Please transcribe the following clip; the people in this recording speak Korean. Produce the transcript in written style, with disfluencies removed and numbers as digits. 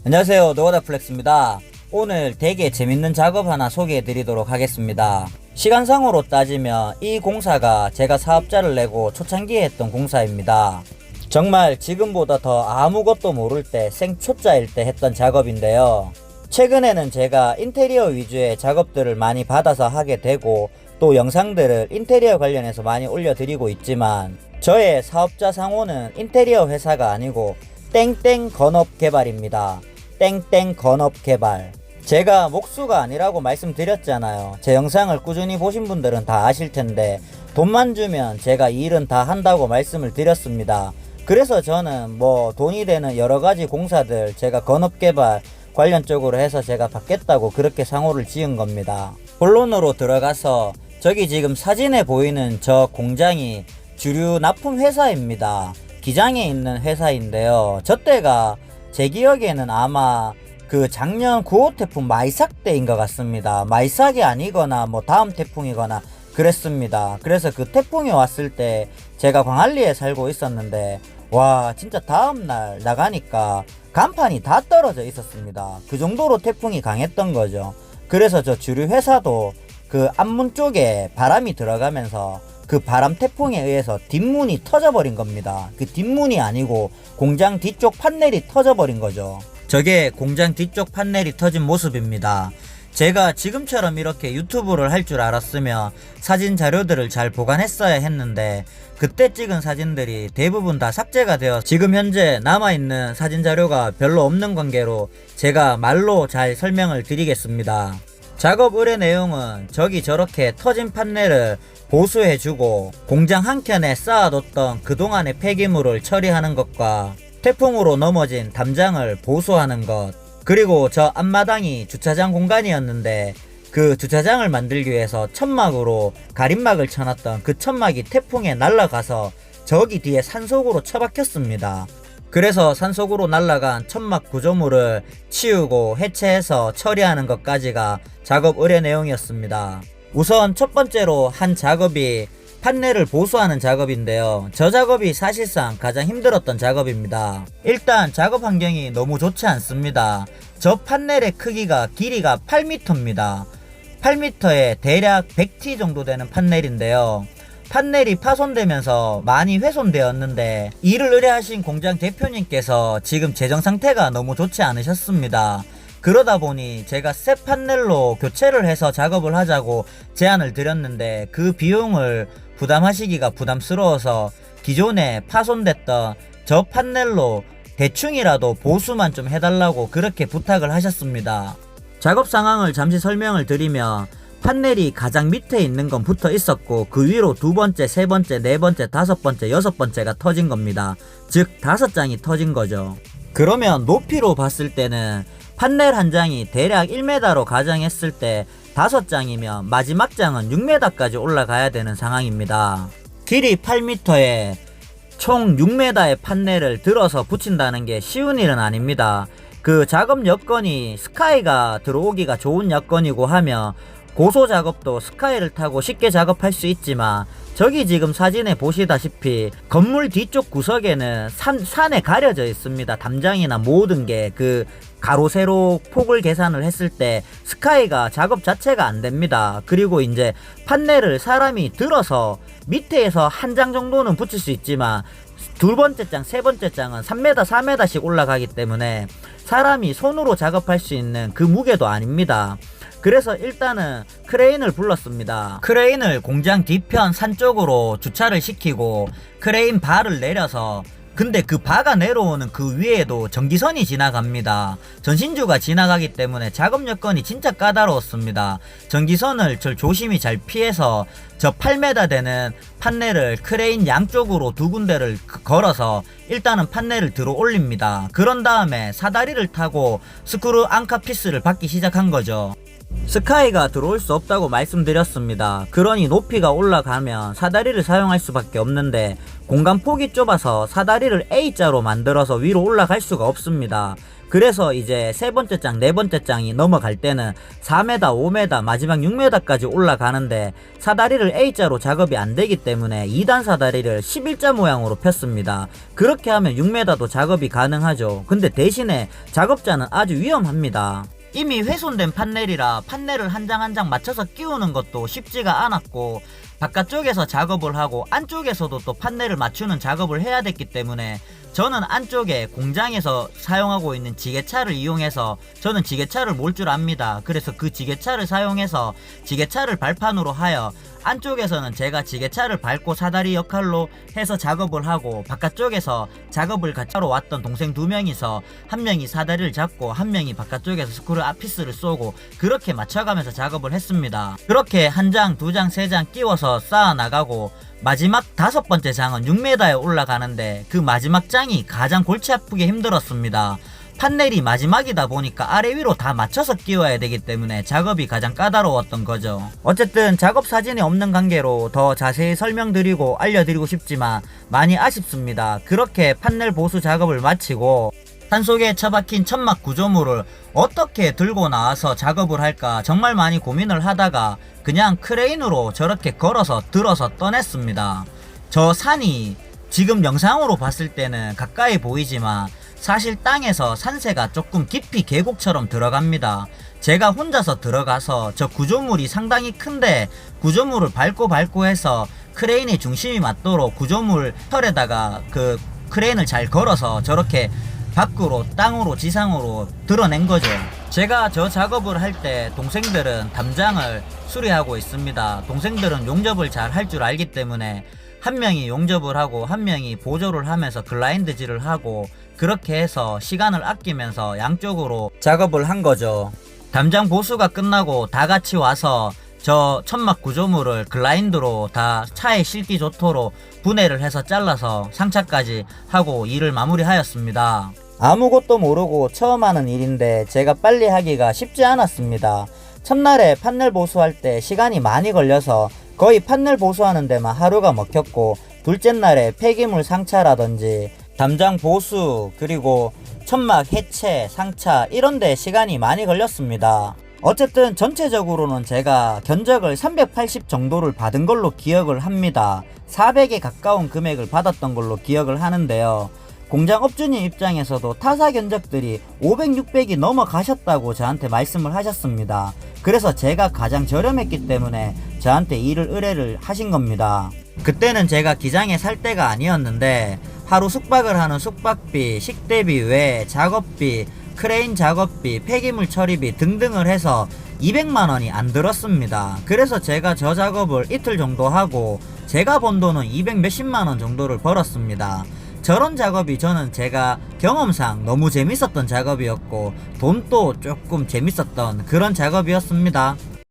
안녕하세요, 노가다플렉스입니다. 오늘 되게 재밌는 작업 하나 소개해 드리도록 하겠습니다. 시간상으로 따지면 이 공사가 제가 사업자를 내고 초창기에 했던 공사입니다. 정말 지금보다 더 아무것도 모를 때 생초짜일 때 했던 작업인데요. 최근에는 제가 인테리어 위주의 작업들을 많이 받아서 하게 되고 또 영상들을 인테리어 관련해서 많이 올려드리고 있지만 저의 사업자 상호는 인테리어 회사가 아니고 땡땡 건업개발입니다. 땡땡 건업개발. 제가 목수가 아니라고 말씀드렸잖아요. 제 영상을 꾸준히 보신 분들은 다 아실텐데 돈만 주면 제가 이 일은 다 한다고 말씀을 드렸습니다. 그래서 저는 돈이 되는 여러가지 공사들 제가 건업개발 관련 쪽으로 해서 제가 받겠다고 그렇게 상호를 지은 겁니다. 본론으로 들어가서 저기 지금 사진에 보이는 저 공장이 주류 납품 회사입니다. 기장에 있는 회사인데요. 저 때가 제 기억에는 아마 그 작년 9호 태풍 마이삭 때인 것 같습니다. 마이삭이 아니거나 다음 태풍이거나 그랬습니다. 그래서 그 태풍이 왔을 때 제가 광안리에 살고 있었는데 와 진짜 다음날 나가니까 간판이 다 떨어져 있었습니다. 그 정도로 태풍이 강했던 거죠. 그래서 저 주류 회사도 그 앞문 쪽에 바람이 들어가면서 그 바람 태풍에 의해서 뒷문이 터져버린 겁니다. 그 뒷문이 아니고 공장 뒤쪽 판넬이 터져버린 거죠. 저게 공장 뒤쪽 판넬이 터진 모습입니다. 제가 지금처럼 이렇게 유튜브를 할 줄 알았으면 사진 자료들을 잘 보관했어야 했는데 그때 찍은 사진들이 대부분 다 삭제가 되어 지금 현재 남아있는 사진 자료가 별로 없는 관계로 제가 말로 잘 설명을 드리겠습니다. 작업 의뢰 내용은 저기 저렇게 터진 판넬을 보수해주고 공장 한켠에 쌓아뒀던 그동안의 폐기물을 처리하는 것과 태풍으로 넘어진 담장을 보수하는 것, 그리고 저 앞마당이 주차장 공간이었는데 그 주차장을 만들기 위해서 천막으로 가림막을 쳐놨던 그 천막이 태풍에 날아가서 저기 뒤에 산속으로 처박혔습니다. 그래서 산속으로 날아간 천막 구조물을 치우고 해체해서 처리하는 것까지가 작업 의뢰 내용이었습니다. 우선 첫 번째로 한 작업이 판넬을 보수하는 작업인데요. 저 작업이 사실상 가장 힘들었던 작업입니다. 일단 작업 환경이 너무 좋지 않습니다. 저 판넬의 크기가 길이가 8m입니다. 8m에 대략 100T 정도 되는 판넬인데요. 판넬이 파손되면서 많이 훼손되었는데 일을 의뢰하신 공장 대표님께서 지금 재정 상태가 너무 좋지 않으셨습니다. 그러다 보니 제가 새 판넬로 교체를 해서 작업을 하자고 제안을 드렸는데 그 비용을 부담하시기가 부담스러워서 기존에 파손됐던 저 판넬로 대충이라도 보수만 좀 해달라고 그렇게 부탁을 하셨습니다. 작업 상황을 잠시 설명을 드리면 판넬이 가장 밑에 있는 건 붙어 있었고 그 위로 두 번째, 세 번째, 네 번째, 다섯 번째, 여섯 번째가 터진 겁니다. 즉 5장이 터진 거죠. 그러면 높이로 봤을 때는 판넬 한 장이 대략 1m로 가정했을 때 5장이면 마지막 장은 6m까지 올라가야 되는 상황입니다. 길이 8m에 총 6m의 판넬을 들어서 붙인다는 게 쉬운 일은 아닙니다. 그 작업 여건이 스카이가 들어오기가 좋은 여건이고 하면 고소 작업도 스카이를 타고 쉽게 작업할 수 있지만 저기 지금 사진에 보시다시피 건물 뒤쪽 구석에는 산에 가려져 있습니다. 담장이나 모든 게 그 가로 세로 폭을 계산을 했을 때 스카이가 작업 자체가 안 됩니다. 그리고 이제 판넬을 사람이 들어서 밑에서 한 장 정도는 붙일 수 있지만 두 번째 장, 세 번째 장은 3m, 4m씩 올라가기 때문에 사람이 손으로 작업할 수 있는 그 무게도 아닙니다. 그래서 일단은 크레인을 불렀습니다. 크레인을 공장 뒤편 산 쪽으로 주차를 시키고 크레인 바를 내려서 근데 그 바가 내려오는 그 위에도 전기선이 지나갑니다. 전신주가 지나가기 때문에 작업 여건이 진짜 까다로웠습니다. 전기선을 조심히 잘 피해서 저 8m 되는 판넬을 크레인 양쪽으로 두 군데를 걸어서 일단은 판넬을 들어 올립니다. 그런 다음에 사다리를 타고 스크루 앙카 피스를 받기 시작한 거죠. 스카이가 들어올 수 없다고 말씀드렸습니다. 그러니 높이가 올라가면 사다리를 사용할 수밖에 없는데 공간 폭이 좁아서 사다리를 A자로 만들어서 위로 올라갈 수가 없습니다. 그래서 이제 세 번째 장, 네 번째 장이 넘어갈 때는 4m, 5m, 마지막 6m까지 올라가는데 사다리를 A자로 작업이 안 되기 때문에 2단 사다리를 11자 모양으로 폈습니다. 그렇게 하면 6m도 작업이 가능하죠. 근데 대신에 작업자는 아주 위험합니다. 이미 훼손된 판넬이라 판넬을 한 장 한 장 맞춰서 끼우는 것도 쉽지가 않았고 바깥쪽에서 작업을 하고 안쪽에서도 또 판넬을 맞추는 작업을 해야 됐기 때문에 저는 안쪽에 공장에서 사용하고 있는 지게차를 이용해서 저는 지게차를 몰 줄 압니다. 그래서 그 지게차를 사용해서 지게차를 발판으로 하여 안쪽에서는 제가 지게차를 밟고 사다리 역할로 해서 작업을 하고 바깥쪽에서 작업을 같이 하러 왔던 동생 2명이서 한 명이 사다리를 잡고 한 명이 바깥쪽에서 스크류 아피스를 쏘고 그렇게 맞춰가면서 작업을 했습니다. 그렇게 한 장, 두 장, 세 장 끼워서 쌓아 나가고 마지막 5번째 장은 6m에 올라가는데 그 마지막 장이 가장 골치 아프게 힘들었습니다. 판넬이 마지막이다 보니까 아래 위로 다 맞춰서 끼워야 되기 때문에 작업이 가장 까다로웠던 거죠. 어쨌든 작업 사진이 없는 관계로 더 자세히 설명드리고 알려드리고 싶지만 많이 아쉽습니다. 그렇게 판넬 보수 작업을 마치고 산속에 처박힌 천막 구조물을 어떻게 들고 나와서 작업을 할까 정말 많이 고민을 하다가 그냥 크레인으로 저렇게 걸어서 들어서 떠냈습니다. 저 산이 지금 영상으로 봤을 때는 가까이 보이지만 사실 땅에서 산세가 조금 깊이 계곡처럼 들어갑니다. 제가 혼자서 들어가서 저 구조물이 상당히 큰데 구조물을 밟고 해서 크레인의 중심이 맞도록 구조물 털에다가 그 크레인을 잘 걸어서 저렇게 밖으로 땅으로 지상으로 드러낸 거죠. 제가 저 작업을 할 때 동생들은 담장을 수리하고 있습니다. 동생들은 용접을 잘 할 줄 알기 때문에 한 명이 용접을 하고 한 명이 보조를 하면서 글라인드질을 하고 그렇게 해서 시간을 아끼면서 양쪽으로 작업을 한 거죠. 담장 보수가 끝나고 다 같이 와서 저 천막 구조물을 글라인드로 다 차에 실기 좋도록 분해를 해서 잘라서 상차까지 하고 일을 마무리하였습니다. 아무것도 모르고 처음 하는 일인데 제가 빨리 하기가 쉽지 않았습니다. 첫날에 판넬 보수할 때 시간이 많이 걸려서 거의 판넬 보수하는 데만 하루가 먹혔고 둘째 날에 폐기물 상차라든지 담장 보수 그리고 천막 해체, 상차 이런 데 시간이 많이 걸렸습니다. 어쨌든 전체적으로는 제가 견적을 380 정도를 받은 걸로 기억을 합니다. 400에 가까운 금액을 받았던 걸로 기억을 하는데요. 공장 업주님 입장에서도 타사 견적들이 500, 600이 넘어가셨다고 저한테 말씀을 하셨습니다. 그래서 제가 가장 저렴했기 때문에 저한테 일을 의뢰를 하신 겁니다. 그때는 제가 기장에 살 때가 아니었는데 하루 숙박을 하는 숙박비, 식대비 외 작업비, 크레인 작업비, 폐기물 처리비 등등을 해서 200만원이 안 들었습니다. 그래서 제가 저 작업을 이틀 정도 하고 제가 번 돈은 200 몇십만원 정도를 벌었습니다. 저런 작업이 저는 제가 경험상 너무 재밌었던 작업이었고 돈도 조금 재밌었던 그런 작업이었습니다.